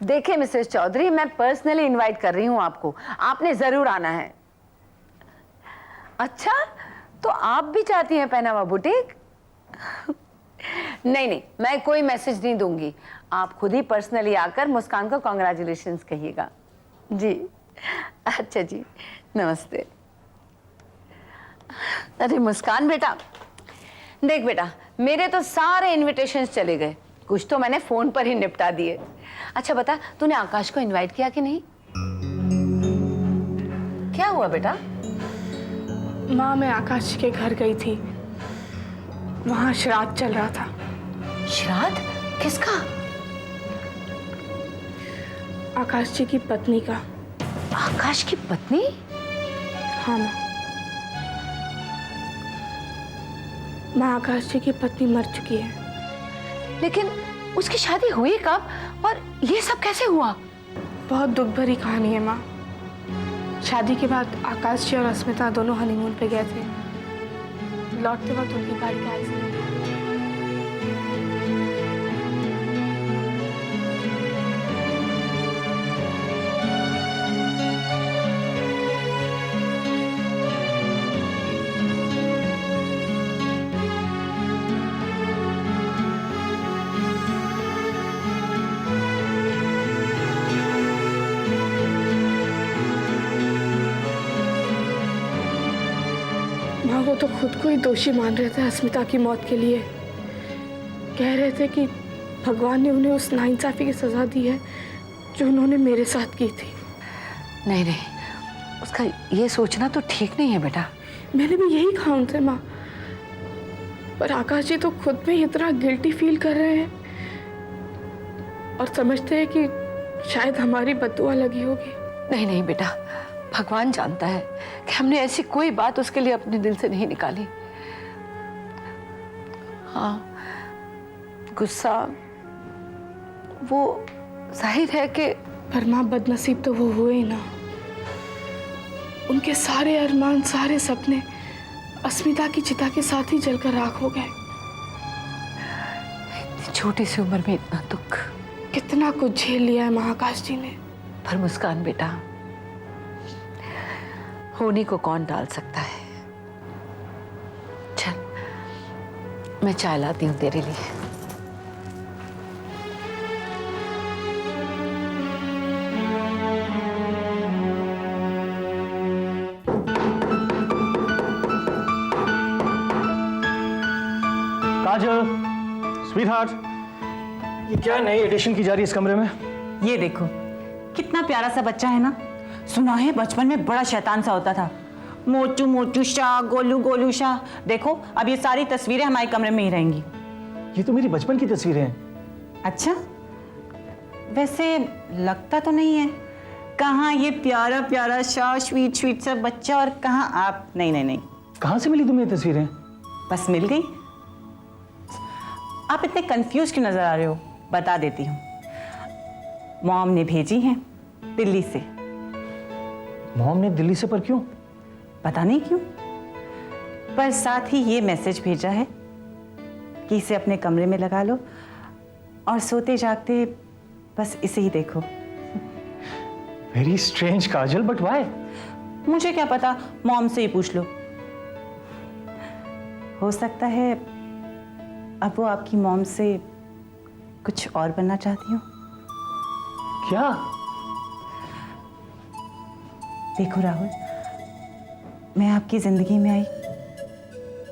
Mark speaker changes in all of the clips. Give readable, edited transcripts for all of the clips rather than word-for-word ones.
Speaker 1: देखिए मिसेस चौधरी, मैं personally invite कर रही हूँ आपको, आपने जरूर आना है। अच्छा, तो आप भी चाहती हैं पहनावा बुटीक? नहीं नहीं, मैं कोई मैसेज नहीं दूंगी, आप खुद ही पर्सनली आकर मुस्कान को कॉन्ग्रेचुलेशंस कहिएगा। जी अच्छा जी, नमस्ते। अरे मुस्कान बेटा, देख बेटा, मेरे तो सारे इनविटेशंस चले गए, कुछ तो मैंने फोन पर ही निपटा दिए। अच्छा बता, तूने आकाश को इनवाइट किया कि नहीं? क्या हुआ बेटा?
Speaker 2: माँ, मैं आकाश के घर गई थी, वहां श्राद्ध चल रहा था।
Speaker 1: श्राद्ध? किसका?
Speaker 2: आकाश जी की पत्नी का।
Speaker 1: आकाश की पत्नी?
Speaker 2: हाँ माँ, आकाश जी की पत्नी मर चुकी है।
Speaker 1: लेकिन उसकी शादी हुई कब और ये सब कैसे हुआ?
Speaker 2: बहुत दुख भरी कहानी है माँ। शादी के बाद आकाश जी और अस्मिता दोनों हनीमून पे गए थे। लौटते वक्त उनकी गाड़ी का एक्सीडेंट। माँ, वो तो खुद को ही दोषी मान रहे थे अस्मिता की मौत के लिए। कह रहे थे कि भगवान ने उन्हें उस नाइंसाफी की सजा दी है जो उन्होंने मेरे साथ की थी।
Speaker 1: नहीं नहीं, उसका ये सोचना तो ठीक नहीं है बेटा।
Speaker 2: मैंने भी यही कहा उनसे माँ, पर आकाश जी तो खुद में इतना गिल्टी फील कर रहे हैं और समझते हैं कि शायद हमारी बद्दुआ लगी होगी।
Speaker 1: नहीं नहीं बेटा, भगवान जानता है कि हमने ऐसी कोई बात उसके लिए अपने दिल से नहीं निकाली। हाँ, गुस्सा वो जाहिर है कि,
Speaker 2: पर माँ, बदनसीब तो वो हुए ही ना। उनके सारे अरमान, सारे सपने अस्मिता की चिता के साथ ही जलकर राख हो गए।
Speaker 1: इतनी छोटी सी उम्र में इतना दुख।
Speaker 2: कितना कुछ झेल लिया है महाकाश जी ने।
Speaker 1: पर मुस्कान बेटा, होनी को कौन टाल सकता है। चल, मैं चाय लाती हूँ तेरे लिए।
Speaker 3: काजल, स्वीटहार्ट, ये क्या नई एडिशन की जा रही है इस कमरे में?
Speaker 4: ये देखो, कितना प्यारा सा बच्चा है ना। सुना है बचपन में बड़ा शैतान सा होता था। मोटू मोटू शाह, गोलू गोलू शाह। देखो, अब ये सारी तस्वीरें हमारे कमरे में ही रहेंगी।
Speaker 3: ये तो मेरी बचपन की तस्वीरें हैं।
Speaker 4: अच्छा, वैसे लगता तो नहीं है। कहाँ ये प्यारा प्यारा शाह, स्वीट स्वीट सा बच्चा, और कहाँ आप। नहीं नहीं नहीं,
Speaker 3: कहाँ से मिली तुम्हें ये तस्वीरें?
Speaker 4: बस मिल गई। आप इतने कंफ्यूज क्यों नजर आ रहे हो? बता देती हूँ। मॉम ने भेजी हैं दिल्ली से।
Speaker 3: मॉम ने दिल्ली से? पर क्यों?
Speaker 4: पता नहीं क्यों, पर साथ ही ये मैसेज भेजा है कि इसे अपने कमरे में लगा लो और सोते जागते बस इसे ही देखो।
Speaker 3: Very strange Kajal, but why?
Speaker 4: मुझे क्या पता, मॉम से ही पूछ लो। हो सकता है अब वो आपकी मॉम से कुछ और बनना चाहती हो।
Speaker 3: क्या?
Speaker 4: देखो राहुल, मैं आपकी जिंदगी में आई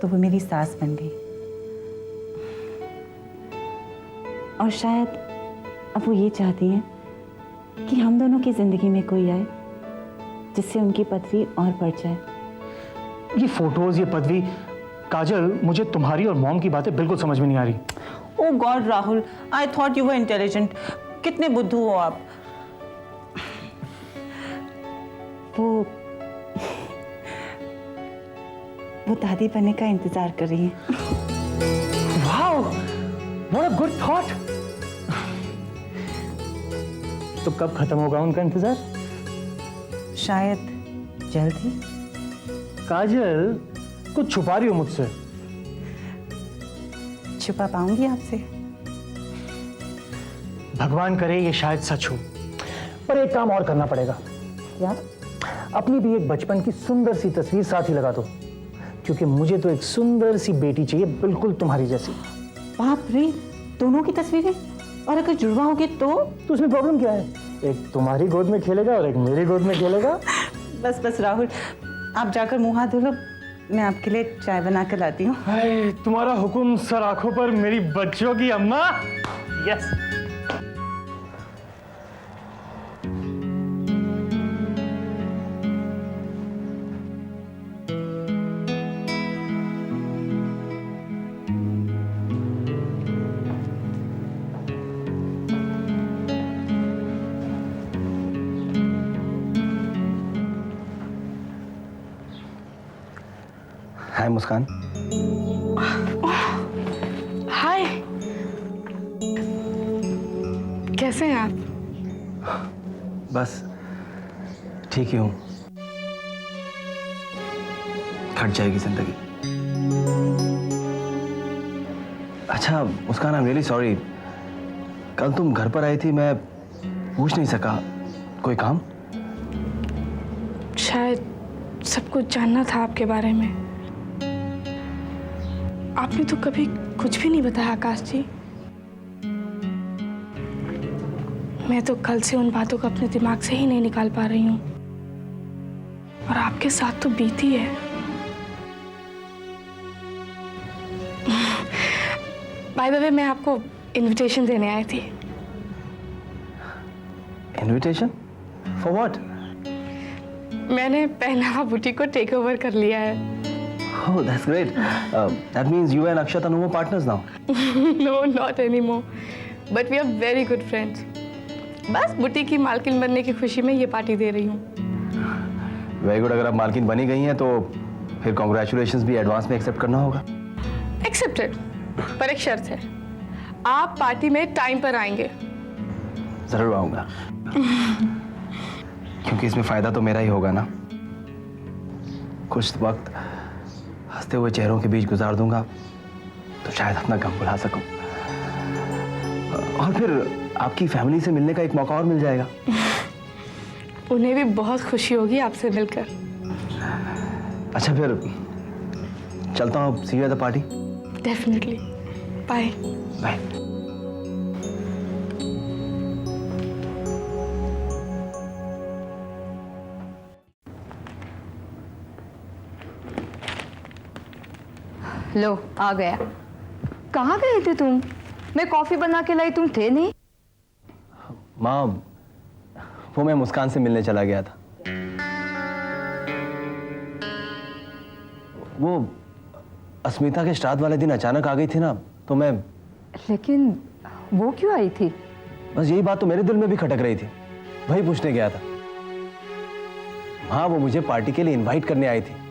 Speaker 4: तो वो मेरी सास बन गई, और शायद अब वो ये चाहती हैं कि हम दोनों की जिंदगी में कोई आए जिससे उनकी पदवी और बढ़ जाए।
Speaker 3: ये फोटोज, ये पदवी, काजल, मुझे तुम्हारी और मॉम की बातें बिल्कुल समझ में नहीं आ रही।
Speaker 4: Oh god Rahul, I thought you were intelligent. कितने बुद्धू हो आप। वो दादी बनने का इंतजार कर रही है।
Speaker 3: Wow, what a good thought. तो कब खत्म होगा उनका इंतजार?
Speaker 4: शायद जल्द ही।
Speaker 3: काजल, कुछ छुपा रही हो मुझसे?
Speaker 4: छुपा पाऊंगी आपसे?
Speaker 3: भगवान करे ये शायद सच हो। पर एक काम और करना पड़ेगा। क्या? अपनी भी एक बचपन की सुंदर सी तस्वीर साथ ही लगा दो, क्योंकि मुझे तो एक सुंदर सी बेटी चाहिए, बिल्कुल तुम्हारी जैसी।
Speaker 4: बाप रे, दोनों की तस्वीरें? और अगर जुड़वा होगी तो
Speaker 3: उसमें प्रॉब्लम क्या है? एक तुम्हारी गोद में खेलेगा और एक मेरी गोद में खेलेगा।
Speaker 4: बस बस राहुल, आप जाकर मुंह हाथ धो लो, मैं आपके लिए चाय बना कर लाती हूँ।
Speaker 3: हाय, तुम्हारा हुक्म सर आंखों पर मेरी बच्चों की अम्मा। यस।
Speaker 5: हाय मुस्कान।
Speaker 2: हाय, कैसे हैं आप?
Speaker 5: बस ठीक ही हूँ, कट जाएगी जिंदगी। अच्छा मुस्कान, आई एम रियली सॉरी, कल तुम घर पर आई थी, मैं पूछ नहीं सका, कोई काम?
Speaker 2: शायद सब कुछ जानना था आपके बारे में। आपने तो कभी कुछ भी नहीं बताया आकाश जी। मैं तो कल से उन बातों को अपने दिमाग से ही नहीं निकाल पा रही हूँ, और आपके साथ तो बीती है। बाय द वे, मैं आपको इनविटेशन देने आई थी।
Speaker 5: इनविटेशन? For what?
Speaker 2: मैंने पहनावा बुटीक को टेक ओवर कर लिया है।
Speaker 5: Oh, that's great. That means you and Akshat are no more partners now.
Speaker 2: No, not anymore. But we are very good friends. बस बुटीक की मालकिन बनने की खुशी में ये पार्टी दे रही हूँ।
Speaker 5: Very good. अगर आप मालकिन बनी गई हैं तो फिर कॉन्ग्रेचुलेशंस भी एडवांस में एक्सेप्ट करना होगा।
Speaker 2: एक्सेप्टेड, पर एक शर्त है, आप पार्टी में टाइम पर आएंगे।
Speaker 5: जरूर आऊंगा, क्योंकि इसमें फायदा तो मेरा ही होगा ना। कुछ वक्त हंसते हुए चेहरों के बीच गुजार दूंगा तो शायद अपना गम भुला सकूं, और फिर आपकी फैमिली से मिलने का एक मौका और मिल जाएगा।
Speaker 2: उन्हें भी बहुत खुशी होगी आपसे मिलकर।
Speaker 5: अच्छा फिर चलता हूँ, see you at the party.
Speaker 2: Definitely, bye.
Speaker 5: Bye.
Speaker 1: लो आ गया। कहाँ गए थे तुम? मैं कॉफी बना के लाई, तुम थे नहीं।
Speaker 5: माँ, वो मैं मुस्कान से मिलने चला गया था। वो अस्मिता के श्राद्ध वाले दिन अचानक आ गई थी ना, तो मैं।
Speaker 1: लेकिन वो क्यों आई थी?
Speaker 5: बस यही बात तो मेरे दिल में भी खटक रही थी, वही पूछने गया था। हाँ, वो मुझे पार्टी के लिए इनवाइट करने आई थी।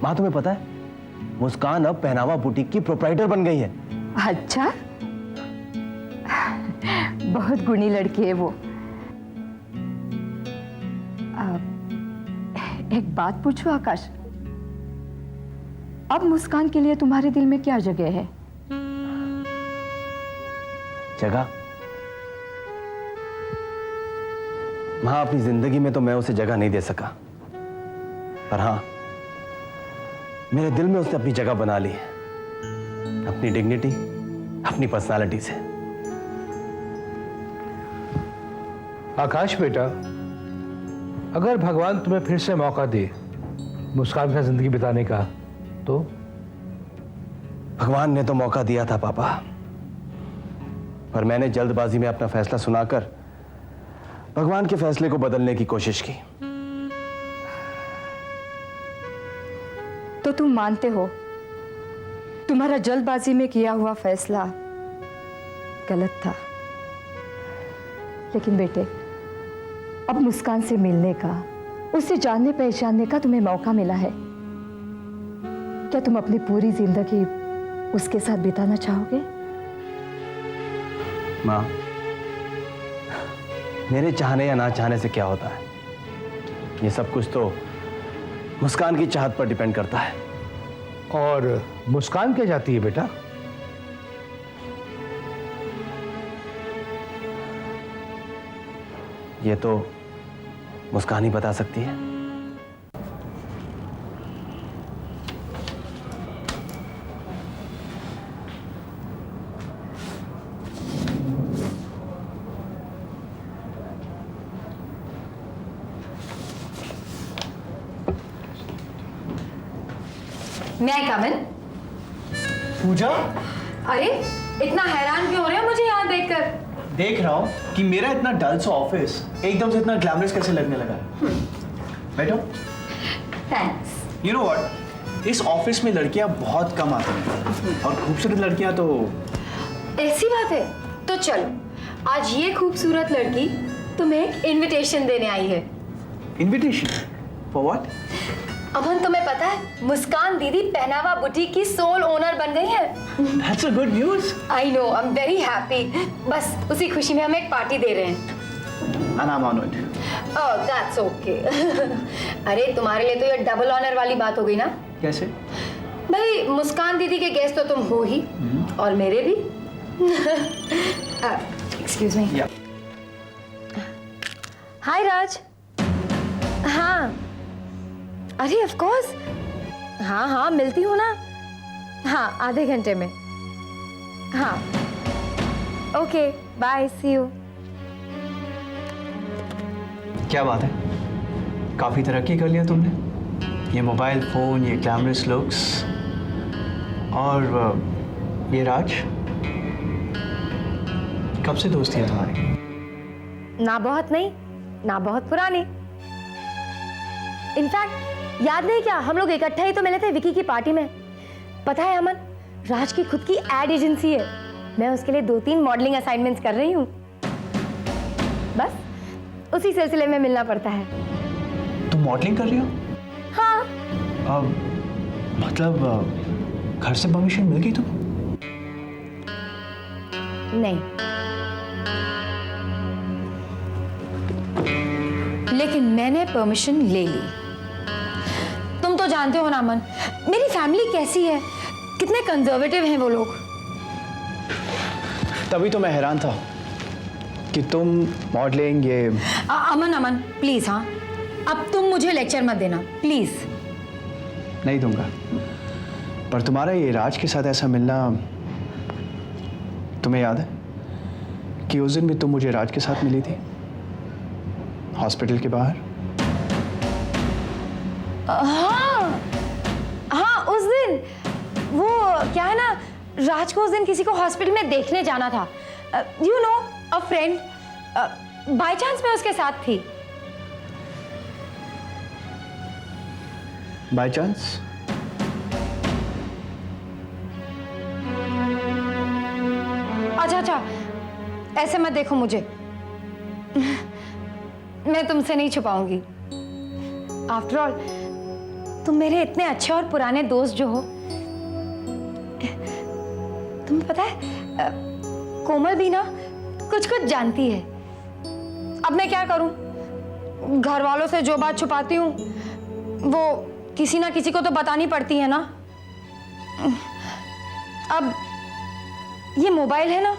Speaker 5: माँ, तुम्हें पता है मुस्कान अब पहनावा बुटीक की प्रोप्राइटर बन गई है।
Speaker 1: अच्छा, बहुत गुणी लड़की है वो। एक बात पूछो आकाश, अब मुस्कान के लिए तुम्हारे दिल में क्या जगह है?
Speaker 5: जगह? माँ, अपनी जिंदगी में तो मैं उसे जगह नहीं दे सका, पर हाँ, मेरे दिल में उसने अपनी जगह बना ली है, अपनी डिग्निटी, अपनी पर्सनालिटी से।
Speaker 6: आकाश बेटा, अगर भगवान तुम्हें फिर से मौका दे मुस्कान के साथ जिंदगी बिताने का, तो?
Speaker 5: भगवान ने तो मौका दिया था पापा, पर मैंने जल्दबाजी में अपना फैसला सुनाकर भगवान के फैसले को बदलने की कोशिश की।
Speaker 1: तो तुम मानते हो तुम्हारा जल्दबाजी में किया हुआ फैसला गलत था? लेकिन बेटे, अब मुस्कान से मिलने का, उससे जानने पहचानने का तुम्हें मौका मिला है। क्या तुम अपनी पूरी जिंदगी उसके साथ बिताना चाहोगे?
Speaker 5: माँ, मेरे चाहने या ना चाहने से क्या होता है? ये सब कुछ तो मुस्कान की चाहत पर डिपेंड करता है।
Speaker 6: और मुस्कान क्या चाहती है बेटा?
Speaker 5: ये तो मुस्कान ही बता सकती है।
Speaker 7: मैं आई कम इन?
Speaker 8: पूजा,
Speaker 7: अरे इतना हैरान क्यों हो रहे हो मुझे यहाँ देखकर?
Speaker 8: देख रहा हूँ कि मेरा इतना डल सा ऑफिस एकदम से इतना ग्लैमरस कैसे लगने लगा है। बैठो।
Speaker 7: थैंक्स।
Speaker 8: यू नो व्हाट, इस ऑफिस में लड़कियां बहुत कम आती हैं और खूबसूरत लड़कियां तो।
Speaker 7: ऐसी बात है तो चलो, आज ये खूबसूरत लड़की तुम्हें एक इनविटेशन देने आई है।
Speaker 8: Invitation for what?
Speaker 7: अमन, तुम्हें पता है मुस्कान दीदी पहनावा बुटीक की सोल ओनर बन गई है।
Speaker 8: That's a good news.
Speaker 7: I know, I am very happy. बस उसी खुशी में हम एक पार्टी दे रहे हैं।
Speaker 8: And I'm honored.
Speaker 7: Oh that's okay. अरे तुम्हारे लिए तो ये डबल ऑनर वाली बात हो गई ना।
Speaker 8: कैसे?
Speaker 7: भाई मुस्कान दीदी के गेस्ट तो तुम हो ही, और मेरे भी। Excuse me.
Speaker 8: या
Speaker 7: हाय राज। हाँ, अरे ऑफ कोर्स, हाँ हाँ मिलती हूँ ना। हाँ, आधे घंटे में। हाँ ओके, बाय, सी यू।
Speaker 8: क्या बात है, काफी तरक्की कर लिया तुमने। ये मोबाइल फोन, ये ग्लैमरस लुक्स, और ये राज। कब से दोस्ती है तुम्हारी?
Speaker 7: ना बहुत नहीं, ना बहुत पुरानी। इनफैक्ट याद नहीं क्या, हम लोग इकट्ठे ही तो मिले थे विकी की पार्टी में। पता है अमन, राज की खुद की एड एजेंसी है। मैं उसके लिए 2-3 मॉडलिंग असाइनमेंट्स कर रही हूँ। बस उसी सिलसिले में मिलना पड़ता है।
Speaker 8: तुम मॉडलिंग कर रही हो?
Speaker 7: हाँ।
Speaker 8: मतलब घर से परमिशन मिल गई तुम्हें?
Speaker 7: नहीं, लेकिन मैंने परमिशन ले ली। तुम तो जानते हो ना अमन, मेरी फैमिली कैसी है, कितने कंजर्वेटिव हैं वो लोग।
Speaker 8: तभी तो मैं हैरान था कि तुम मॉडलिंग ये।
Speaker 7: अमन अमन प्लीज, हाँ अब तुम मुझे लेक्चर मत देना प्लीज।
Speaker 8: नहीं दूंगा, पर तुम्हारा ये राज के साथ ऐसा मिलना, तुम्हें याद है कि उस दिन भी तुम मुझे राज के साथ मिली थी हॉस्पिटल के बाहर?
Speaker 7: हाँ हाँ, उस दिन वो क्या है ना, राज को उस दिन किसी को हॉस्पिटल में देखने जाना था। You know, a friend. By chance मैं उसके साथ थी।
Speaker 8: By chance?
Speaker 7: अच्छा अच्छा, ऐसे मत देखो मुझे। मैं तुमसे नहीं छुपाऊंगी। आफ्टर ऑल तुम मेरे इतने अच्छे और पुराने दोस्त जो हो। तुम्हें पता है कोमल भी ना कुछ कुछ जानती है। अब मैं क्या करूं, घर वालों से जो बात छुपाती हूँ वो किसी ना किसी को तो बतानी पड़ती है ना। अब ये मोबाइल है ना,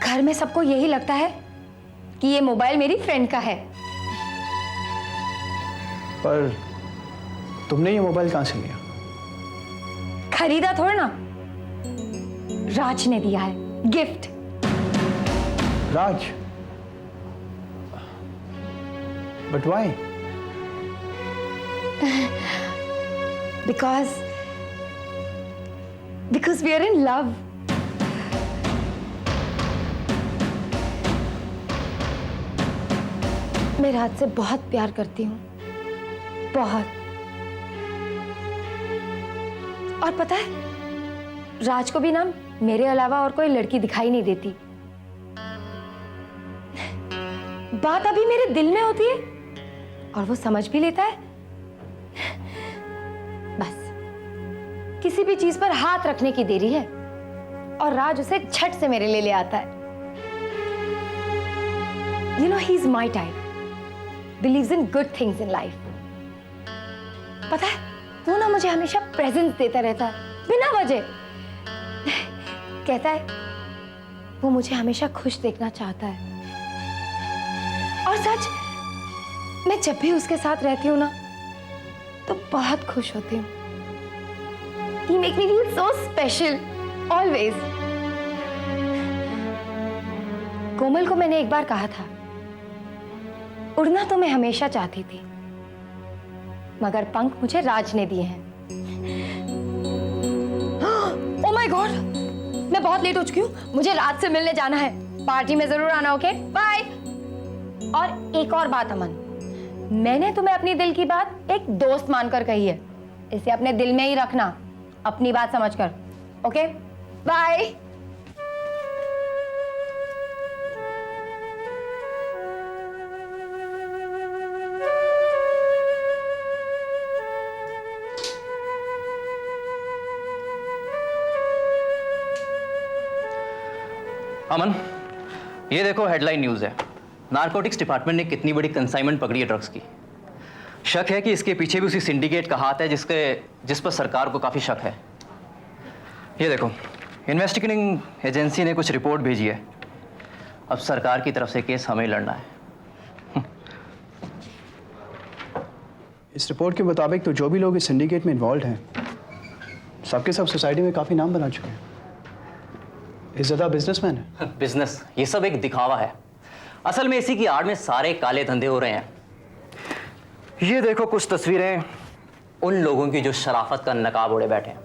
Speaker 7: घर में सबको यही लगता है कि ये मोबाइल मेरी फ्रेंड का है।
Speaker 8: पर तुमने ये मोबाइल कहां से लिया?
Speaker 7: खरीदा थोड़ा ना, राज ने दिया है, gift.
Speaker 8: Raj? But why?
Speaker 7: Because we are in love. मैं राज से बहुत प्यार करती हूँ, बहुत। और पता है राज को भी ना मेरे अलावा और कोई लड़की दिखाई नहीं देती। बात अभी मेरे दिल में होती है और वो समझ भी लेता है। बस किसी भी चीज पर हाथ रखने की देरी है और राज उसे झट से मेरे लिए ले आता है। You know, he is my type. Believes in good things in life. पता है वो ना मुझे हमेशा प्रेजेंस देता रहता है बिना वजह। कहता है वो मुझे हमेशा खुश देखना चाहता है। और सच, मैं जब भी उसके साथ रहती हूँ ना तो बहुत खुश होती हूँ। He make me feel so special, always. कोमल को मैंने एक बार कहा था, उड़ना तो मैं हमेशा चाहती थी, मगर पंख मुझे राज ने दिए हैं। ओह माय गॉड, मैं बहुत लेट हो चुकी हूँ, मुझे राज से मिलने जाना है। पार्टी में जरूर आना, ओके? बाय। और एक और बात अमन, मैंने तुम्हें अपनी दिल की बात एक दोस्त मानकर कही है, इसे अपने दिल में ही रखना, अपनी बात समझकर, ओके? बाय।
Speaker 8: अमन, ये देखो हेडलाइन न्यूज़ है। नारकोटिक्स डिपार्टमेंट ने कितनी बड़ी कंसाइनमेंट पकड़ी है ड्रग्स की। शक है कि इसके पीछे भी उसी सिंडिकेट का हाथ है जिस पर सरकार को काफ़ी शक है। ये देखो, इन्वेस्टिगेटिंग एजेंसी ने कुछ रिपोर्ट भेजी है। अब सरकार की तरफ से केस हमें लड़ना है।
Speaker 9: इस रिपोर्ट के मुताबिक तो जो भी लोग इस सिंडिकेट में इन्वॉल्व हैं, सबके सब सोसाइटी में काफ़ी नाम बना चुके हैं। इज्जतदार बिजनेसमैन है।
Speaker 8: बिजनेस, ये सब एक दिखावा है। असल में इसी की आड़ में सारे काले धंधे हो रहे हैं। ये देखो कुछ तस्वीरें उन लोगों की जो शराफत का नकाब ओढ़े बैठे हैं।